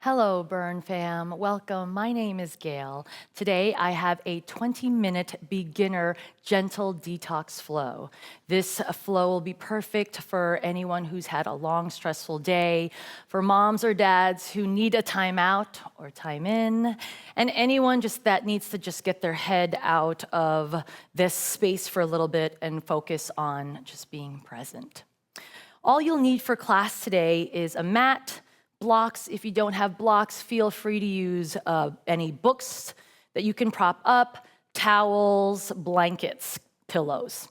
Hello, Burn fam. Welcome. My name is Gail. Today, I have a 20-minute beginner gentle detox flow. This flow will be perfect for anyone who's had a long, stressful day, for moms or dads who need a time out or time in, and anyone just that needs to just get their head out of this space for a little bit and focus on just being present. All you'll need for class today is a mat, blocks. If you don't have blocks, feel free to use any books that you can prop up, towels, blankets, pillows.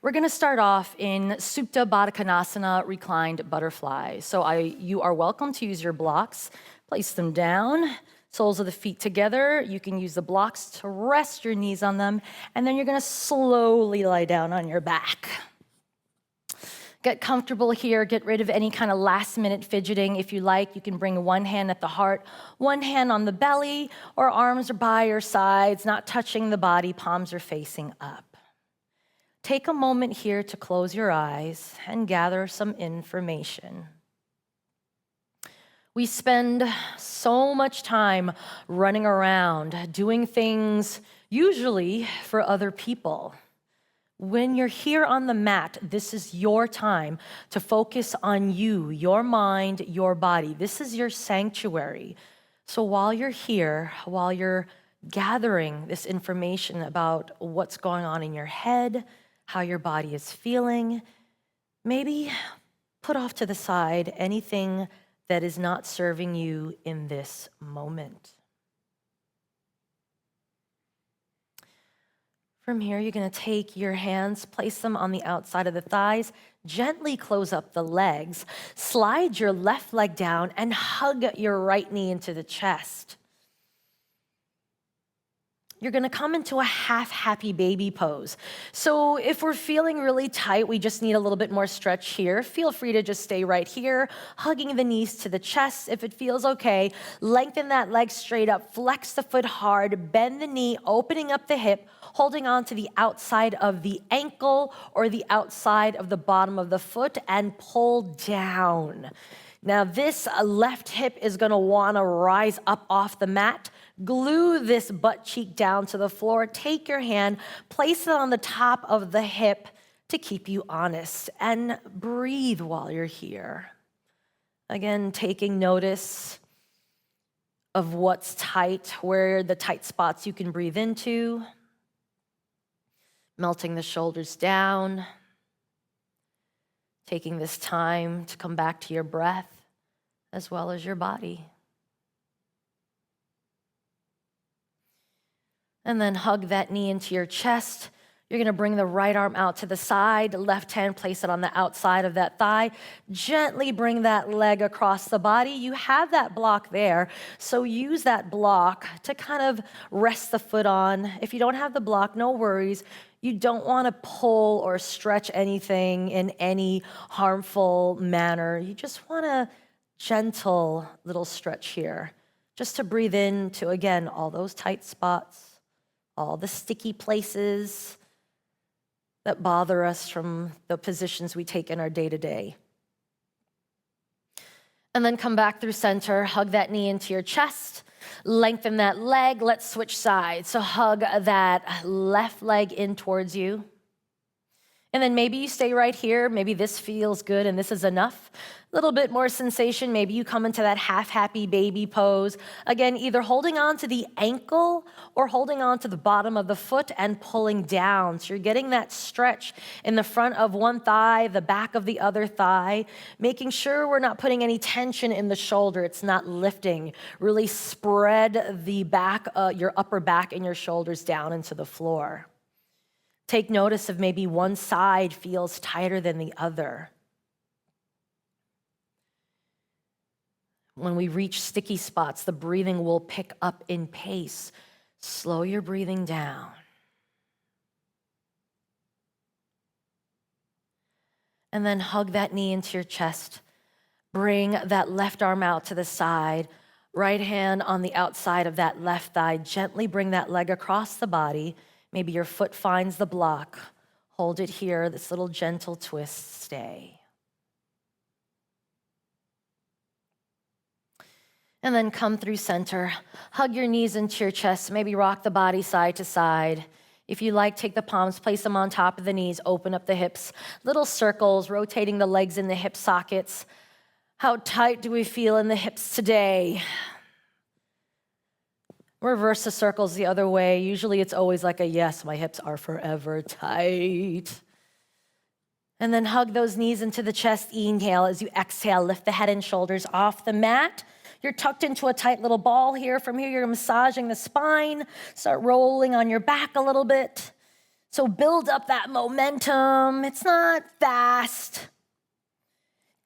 We're gonna start off in Supta Baddha Konasana, reclined butterfly. So you are welcome to use your blocks. Place them down, soles of the feet together. You can use the blocks to rest your knees on them, and then you're gonna slowly lie down on your back. Get comfortable here, get rid of any kind of last-minute fidgeting. If you like, you can bring one hand at the heart, one hand on the belly, or arms are by your sides, not touching the body, palms are facing up. Take a moment here to close your eyes and gather some information. We spend so much time running around, doing things usually for other people. When you're here on the mat, this is your time to focus on you, your mind, your body. This is your sanctuary. So while you're here, while you're gathering this information about what's going on in your head, how your body is feeling, maybe put off to the side anything that is not serving you in this moment. From here, you're gonna take your hands, place them on the outside of the thighs, gently close up the legs, slide your left leg down, and hug your right knee into the chest. You're gonna come into a half happy baby pose. So if we're feeling really tight, we just need a little bit more stretch here. Feel free to just stay right here, hugging the knees to the chest. If it feels okay, lengthen that leg straight up, flex the foot hard, bend the knee, opening up the hip, holding on to the outside of the ankle or the outside of the bottom of the foot and pull down. Now this left hip is gonna wanna rise up off the mat. Glue this butt cheek down to the floor. Take your hand, place it on the top of the hip to keep you honest, and breathe while you're here. Again, taking notice of what's tight, where the tight spots you can breathe into. Melting the shoulders down. Taking this time to come back to your breath as well as your body. And then hug that knee into your chest. You're gonna bring the right arm out to the side, left hand, place it on the outside of that thigh. Gently bring that leg across the body. You have that block there, so use that block to kind of rest the foot on. If you don't have the block, no worries. You don't wanna pull or stretch anything in any harmful manner. You just want a gentle little stretch here, just to breathe into, again, all those tight spots, all the sticky places that bother us from the positions we take in our day-to-day. And then come back through center, hug that knee into your chest, lengthen that leg, let's switch sides. So hug that left leg in towards you. And then maybe you stay right here, maybe this feels good and this is enough. A little bit more sensation, maybe you come into that half happy baby pose. Again, either holding on to the ankle or holding on to the bottom of the foot and pulling down. So you're getting that stretch in the front of one thigh, the back of the other thigh, making sure we're not putting any tension in the shoulder, it's not lifting. Really spread the back, your upper back and your shoulders down into the floor. Take notice of maybe one side feels tighter than the other. When we reach sticky spots, the breathing will pick up in pace. Slow your breathing down. And then hug that knee into your chest. Bring that left arm out to the side. Right hand on the outside of that left thigh. Gently bring that leg across the body. Maybe your foot finds the block. Hold it here, this little gentle twist, stay. And then come through center. Hug your knees into your chest. Maybe rock the body side to side. If you like, take the palms, place them on top of the knees, open up the hips. Little circles, rotating the legs in the hip sockets. How tight do we feel in the hips today? Reverse the circles the other way. Usually it's always like a yes, my hips are forever tight. And then hug those knees into the chest. Inhale. As you exhale, lift the head and shoulders off the mat. You're tucked into a tight little ball here. From here, you're massaging the spine. Start rolling on your back a little bit. So build up that momentum. It's not fast.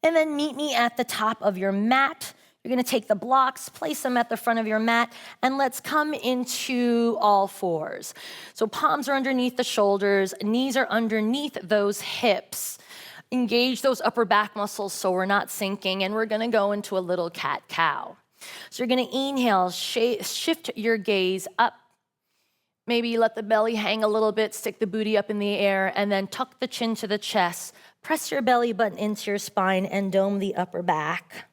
And then meet me at the top of your mat. You're gonna take the blocks, place them at the front of your mat, and let's come into all fours. So palms are underneath the shoulders, knees are underneath those hips. Engage those upper back muscles so we're not sinking, and we're gonna go into a little cat-cow. So you're gonna inhale, shift your gaze up. Maybe let the belly hang a little bit, stick the booty up in the air, and then tuck the chin to the chest. Press your belly button into your spine and dome the upper back.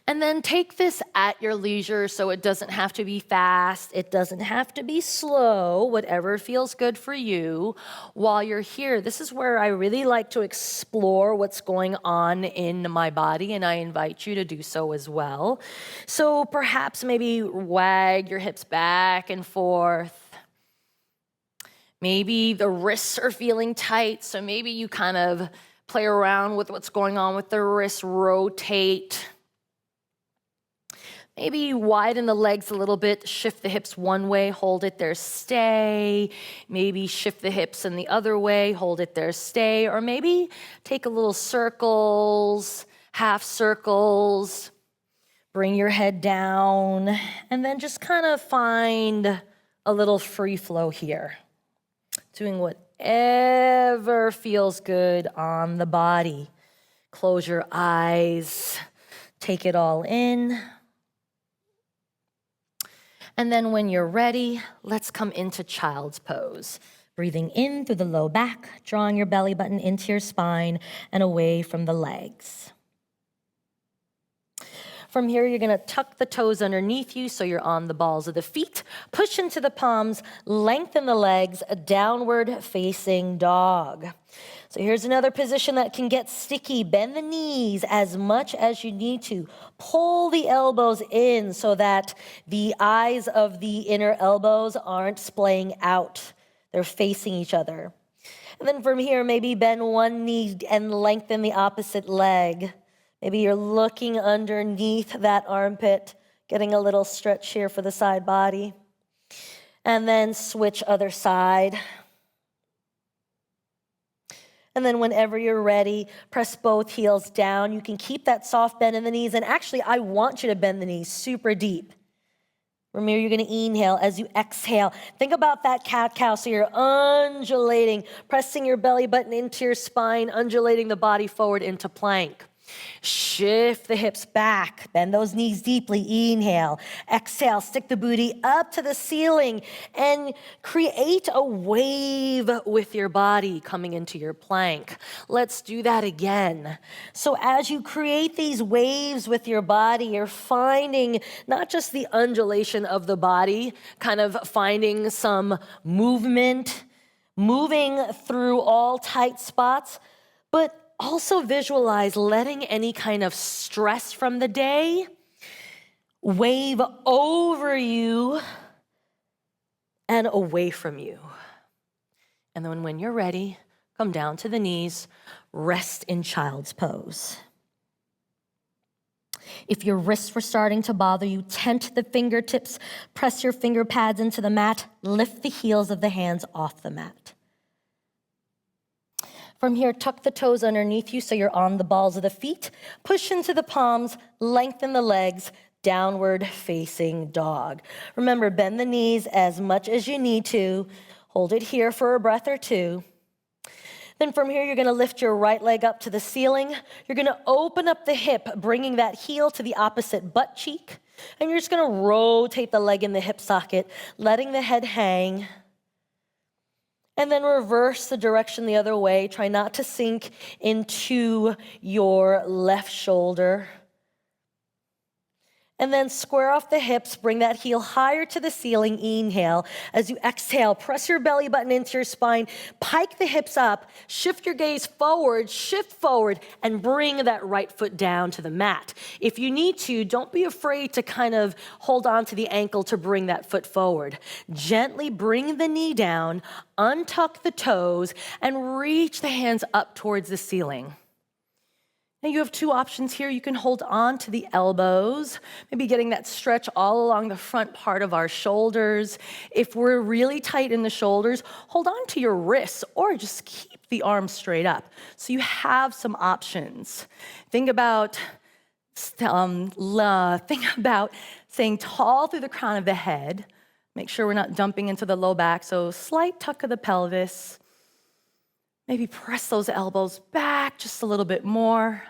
And then take this at your leisure, so it doesn't have to be fast, it doesn't have to be slow, whatever feels good for you. While you're here, this is where I really like to explore what's going on in my body, and I invite you to do so as well. So perhaps maybe wag your hips back and forth. Maybe the wrists are feeling tight, so maybe you kind of play around with what's going on with the wrists, rotate. Maybe widen the legs a little bit, shift the hips one way, hold it there, stay. Maybe shift the hips in the other way, hold it there, stay. Or maybe take a little circles, half circles, bring your head down, and then just kind of find a little free flow here. Doing whatever feels good on the body. Close your eyes, take it all in. And then when you're ready, let's come into child's pose. Breathing in through the low back, drawing your belly button into your spine and away from the legs. From here, you're gonna tuck the toes underneath you so you're on the balls of the feet. Push into the palms, lengthen the legs, a downward facing dog. So here's another position that can get sticky. Bend the knees as much as you need to. Pull the elbows in so that the eyes of the inner elbows aren't splaying out. They're facing each other. And then from here, maybe bend one knee and lengthen the opposite leg. Maybe you're looking underneath that armpit, getting a little stretch here for the side body. And then switch other side. And then whenever you're ready, press both heels down. You can keep that soft bend in the knees. And actually, I want you to bend the knees super deep. Remember, you're gonna inhale as you exhale. Think about that cat-cow. So you're undulating, pressing your belly button into your spine, undulating the body forward into plank. Shift the hips back, bend those knees deeply, inhale, exhale, stick the booty up to the ceiling and create a wave with your body coming into your plank. Let's do that again. So as you create these waves with your body, you're finding not just the undulation of the body, kind of finding some movement, moving through all tight spots, but also visualize letting any kind of stress from the day wave over you and away from you. And then when you're ready, come down to the knees, rest in child's pose. If your wrists were starting to bother you, tent the fingertips, press your finger pads into the mat, lift the heels of the hands off the mat. From here, tuck the toes underneath you so you're on the balls of the feet. Push into the palms, lengthen the legs, downward facing dog. Remember, bend the knees as much as you need to. Hold it here for a breath or two. Then from here, you're gonna lift your right leg up to the ceiling. You're gonna open up the hip, bringing that heel to the opposite butt cheek. And you're just gonna rotate the leg in the hip socket, letting the head hang. And then reverse the direction the other way. Try not to sink into your left shoulder. And then square off the hips, bring that heel higher to the ceiling, inhale. As you exhale, press your belly button into your spine, pike the hips up, shift your gaze forward, shift forward, and bring that right foot down to the mat. If you need to, don't be afraid to kind of hold on to the ankle to bring that foot forward. Gently bring the knee down, untuck the toes, and reach the hands up towards the ceiling. Now you have two options here. You can hold on to the elbows, maybe getting that stretch all along the front part of our shoulders. If we're really tight in the shoulders, hold on to your wrists or just keep the arms straight up. So you have some options. Think about staying tall through the crown of the head. Make sure we're not dumping into the low back, so slight tuck of the pelvis. Maybe press those elbows back just a little bit more.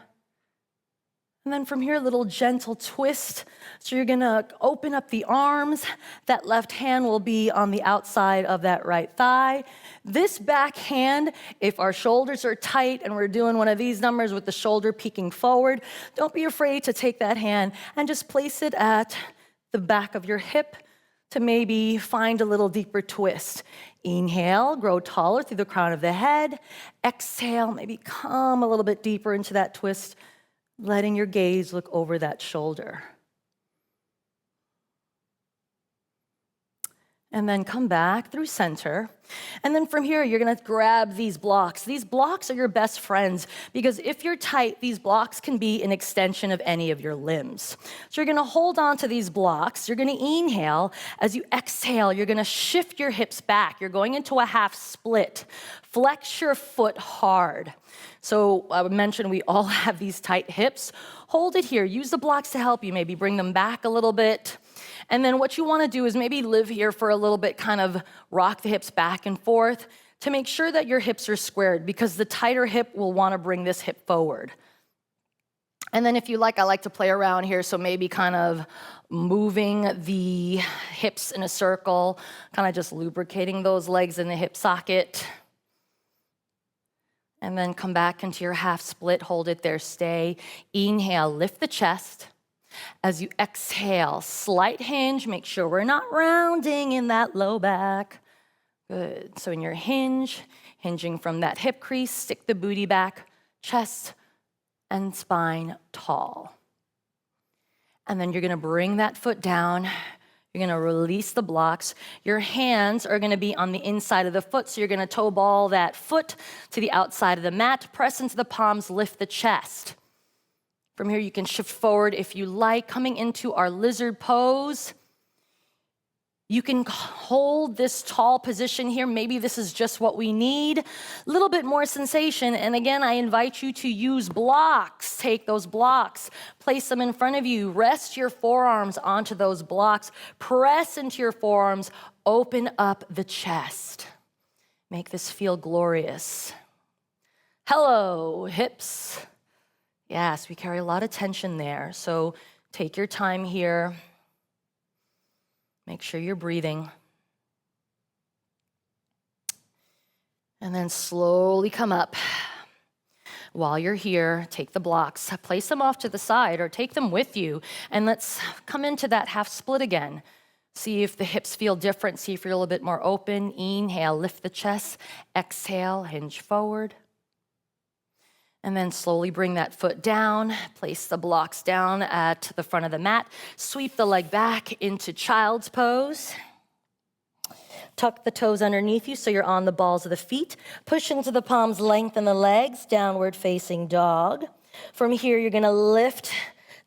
And then from here, a little gentle twist. So you're gonna open up the arms. That left hand will be on the outside of that right thigh. This back hand, if our shoulders are tight and we're doing one of these numbers with the shoulder peeking forward, don't be afraid to take that hand and just place it at the back of your hip to maybe find a little deeper twist. Inhale, grow taller through the crown of the head. Exhale, maybe come a little bit deeper into that twist, letting your gaze look over that shoulder. And then come back through center. And then from here, you're gonna grab these blocks. These blocks are your best friends because if you're tight, these blocks can be an extension of any of your limbs. So you're gonna hold on to these blocks. You're gonna inhale. As you exhale, you're gonna shift your hips back. You're going into a half split. Flex your foot hard. So I would mention we all have these tight hips. Hold it here. Use the blocks to help you. Maybe bring them back a little bit. And then what you want to do is maybe live here for a little bit, kind of rock the hips back and forth to make sure that your hips are squared because the tighter hip will want to bring this hip forward. And then if you like, I like to play around here, so maybe kind of moving the hips in a circle, kind of just lubricating those legs in the hip socket. And then come back into your half split, hold it there, stay. Inhale, lift the chest. As you exhale, slight hinge, make sure we're not rounding in that low back. Good, so in your hinge, hinging from that hip crease, stick the booty back, chest and spine tall. And then you're gonna bring that foot down. You're gonna release the blocks. Your hands are gonna be on the inside of the foot, so you're gonna toe ball that foot to the outside of the mat, press into the palms, lift the chest. From here, you can shift forward if you like, coming into our lizard pose. You can hold this tall position here. Maybe this is just what we need. A little bit more sensation. And again, I invite you to use blocks. Take those blocks, place them in front of you. Rest your forearms onto those blocks. Press into your forearms. Open up the chest. Make this feel glorious. Hello, hips. Yes, we carry a lot of tension there. So take your time here. Make sure you're breathing. And then slowly come up. While you're here, take the blocks, place them off to the side or take them with you. And let's come into that half split again. See if the hips feel different. See if you're a little bit more open. Inhale, lift the chest. Exhale, hinge forward. And then slowly bring that foot down, place the blocks down at the front of the mat, sweep the leg back into child's pose. Tuck the toes underneath you so you're on the balls of the feet. Push into the palms, lengthen the legs, downward facing dog. From here, you're gonna lift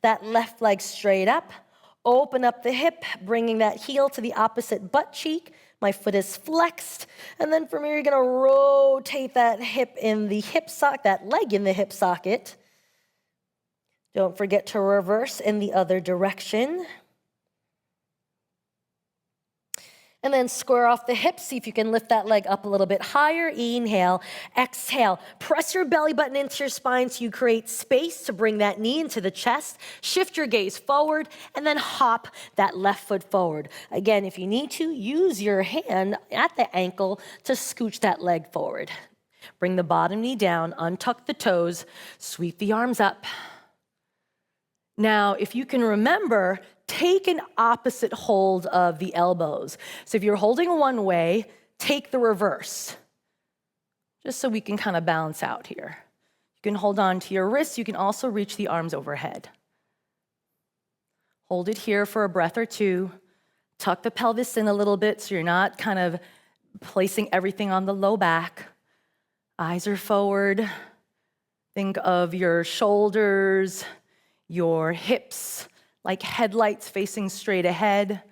that left leg straight up, open up the hip, bringing that heel to the opposite butt cheek. My foot is flexed. And then from here, you're gonna rotate that hip in the hip socket, that leg in the hip socket. Don't forget to reverse in the other direction. And then square off the hips. See if you can lift that leg up a little bit higher. Inhale, exhale. Press your belly button into your spine so you create space to bring that knee into the chest. Shift your gaze forward and then hop that left foot forward. Again, if you need to, use your hand at the ankle to scooch that leg forward. Bring the bottom knee down, untuck the toes, sweep the arms up. Now, if you can remember, take an opposite hold of the elbows. So if you're holding one way, take the reverse, just so we can kind of balance out here. You can hold on to your wrists. You can also reach the arms overhead. Hold it here for a breath or two. Tuck the pelvis in a little bit so you're not kind of placing everything on the low back. Eyes are forward. Think of your shoulders, your hips like headlights facing straight ahead.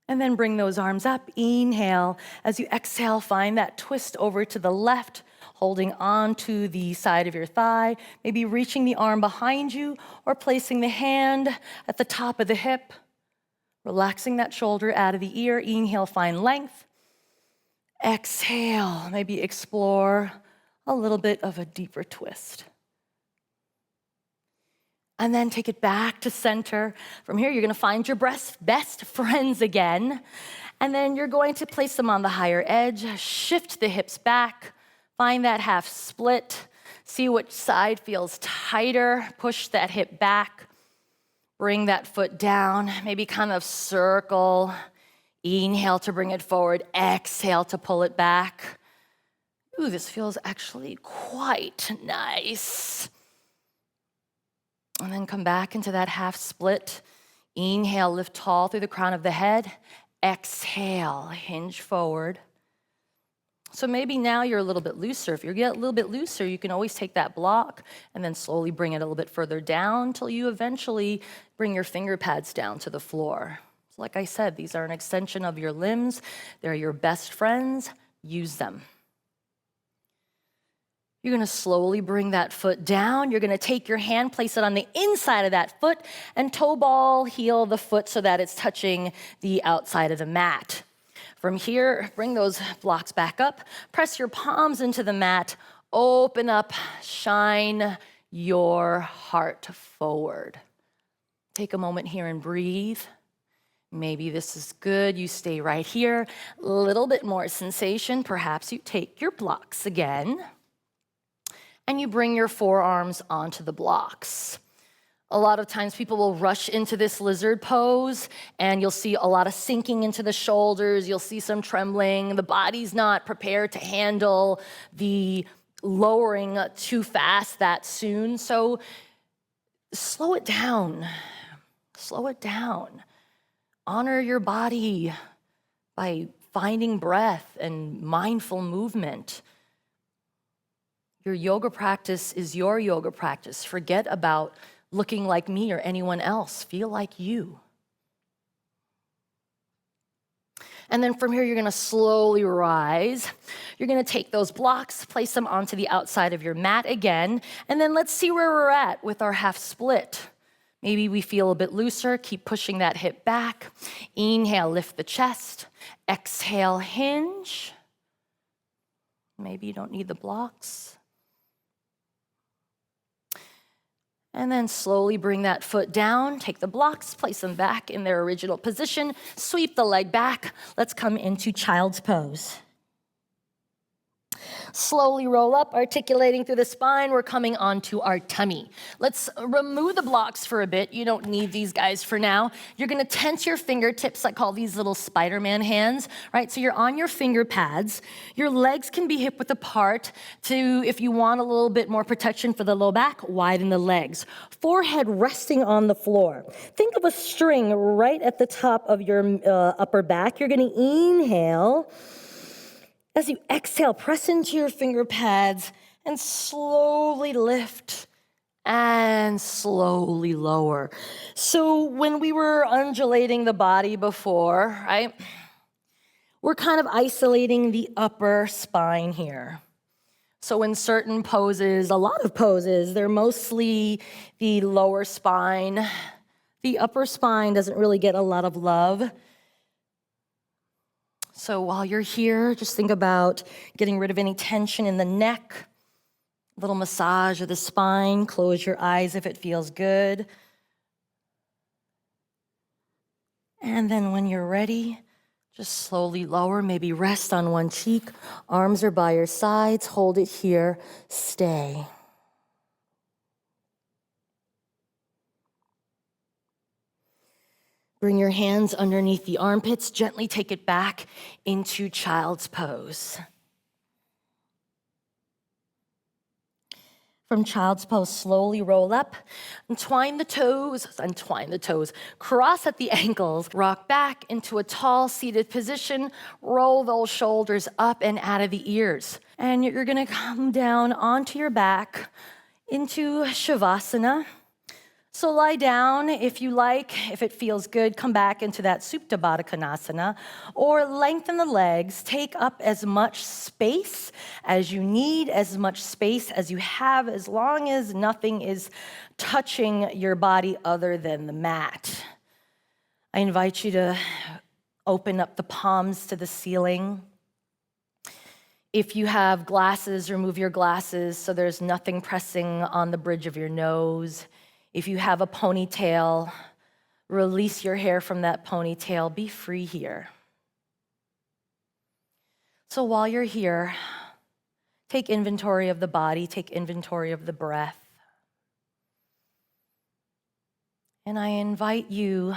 And then bring those arms up. Inhale. As you exhale, find that twist over to the left, holding on to the side of your thigh, maybe reaching the arm behind you or placing the hand at the top of the hip, relaxing that shoulder out of the ear. Inhale, find length. Exhale, maybe explore a little bit of a deeper twist. And then take it back to center. From here, you're gonna find your best friends again. And then you're going to place them on the higher edge, shift the hips back, find that half split, see which side feels tighter, push that hip back, bring that foot down, maybe kind of circle. Inhale to bring it forward, exhale to pull it back. Ooh, this feels actually quite nice. And then come back into that half split. Inhale, lift tall through the crown of the head. Exhale, hinge forward. So maybe now you're a little bit looser. If you get a little bit looser, you can always take that block and then slowly bring it a little bit further down until you eventually bring your finger pads down to the floor. So like I said, these are an extension of your limbs. They're your best friends. Use them. You're gonna slowly bring that foot down. You're gonna take your hand, place it on the inside of that foot, and toe ball heel the foot so that it's touching the outside of the mat. From here, bring those blocks back up, press your palms into the mat, open up, shine your heart forward. Take a moment here and breathe. Maybe this is good, you stay right here. A little bit more sensation, perhaps you take your blocks again, and you bring your forearms onto the blocks. A lot of times people will rush into this lizard pose and you'll see a lot of sinking into the shoulders, you'll see some trembling, the body's not prepared to handle the lowering too fast that soon. So slow it down, slow it down. Honor your body by finding breath and mindful movement. Your yoga practice is your yoga practice. Forget about looking like me or anyone else. Feel like you. And then from here, you're gonna slowly rise. You're gonna take those blocks, place them onto the outside of your mat again, and then let's see where we're at with our half split. Maybe we feel a bit looser, keep pushing that hip back. Inhale, lift the chest. Exhale, hinge. Maybe you don't need the blocks. And then slowly bring that foot down, take the blocks, place them back in their original position, sweep the leg back. Let's come into child's pose. Slowly roll up, articulating through the spine. We're coming onto our tummy. Let's remove the blocks for a bit. You don't need these guys for now. You're gonna tense your fingertips. I call these little Spider-Man hands, right? So you're on your finger pads. Your legs can be hip width apart to, if you want a little bit more protection for the low back, widen the legs. Forehead resting on the floor. Think of a string right at the top of your upper back. You're gonna inhale. As you exhale, press into your finger pads and slowly lift and slowly lower. So when we were undulating the body before, right, we're kind of isolating the upper spine here. So in certain poses, a lot of poses, they're mostly the lower spine. The upper spine doesn't really get a lot of love. So while you're here, just think about getting rid of any tension in the neck, a little massage of the spine, close your eyes if it feels good. And then when you're ready, just slowly lower, maybe rest on one cheek, arms are by your sides, hold it here, stay. Bring your hands underneath the armpits. Gently take it back into child's pose. From child's pose, slowly roll up, untwine the toes, cross at the ankles, rock back into a tall seated position, roll those shoulders up and out of the ears. And you're gonna come down onto your back into Shavasana. So lie down if you like. If it feels good, come back into that Supta Baddha Konasana, or lengthen the legs. Take up as much space as you need, as much space as you have, as long as nothing is touching your body other than the mat. I invite you to open up the palms to the ceiling. If you have glasses, remove your glasses so there's nothing pressing on the bridge of your nose. If you have a ponytail, release your hair from that ponytail. Be free here. So while you're here, take inventory of the body, take inventory of the breath. And I invite you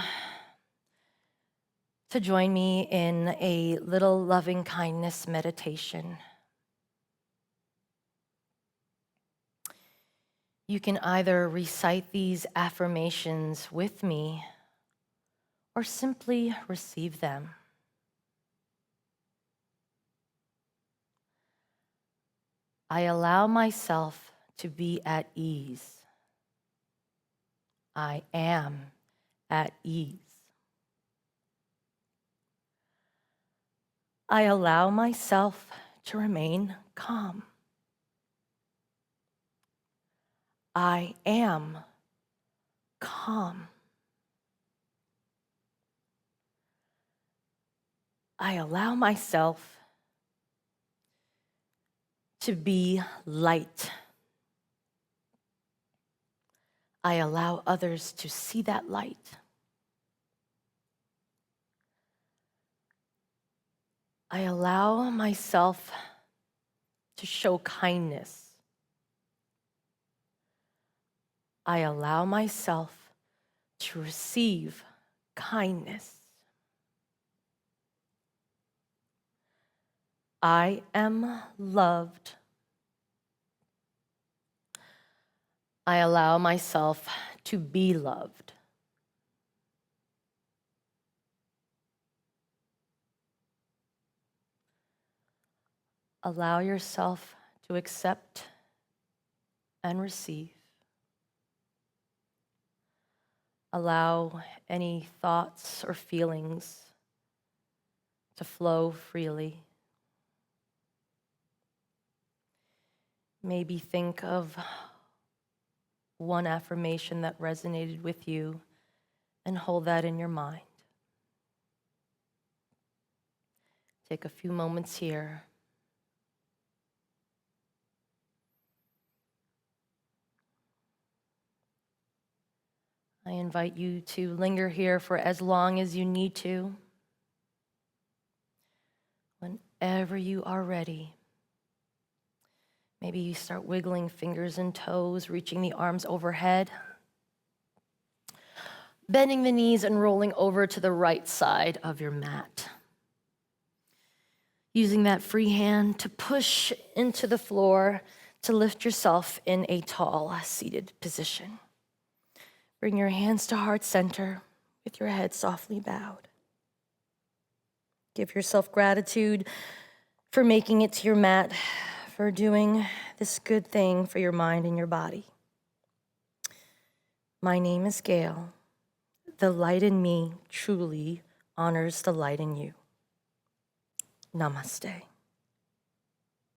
to join me in a little loving kindness meditation. You can either recite these affirmations with me or simply receive them. I allow myself to be at ease. I am at ease. I allow myself to remain calm. I am calm. I allow myself to be light. I allow others to see that light. I allow myself to show kindness. I allow myself to receive kindness. I am loved. I allow myself to be loved. Allow yourself to accept and receive. Allow any thoughts or feelings to flow freely. Maybe think of one affirmation that resonated with you and hold that in your mind. Take a few moments here. I invite you to linger here for as long as you need to. Whenever you are ready, maybe you start wiggling fingers and toes, reaching the arms overhead, bending the knees and rolling over to the right side of your mat. Using that free hand to push into the floor to lift yourself in a tall seated position. Bring your hands to heart center with your head softly bowed. Give yourself gratitude for making it to your mat, for doing this good thing for your mind and your body. My name is Gail. The light in me truly honors the light in you. Namaste.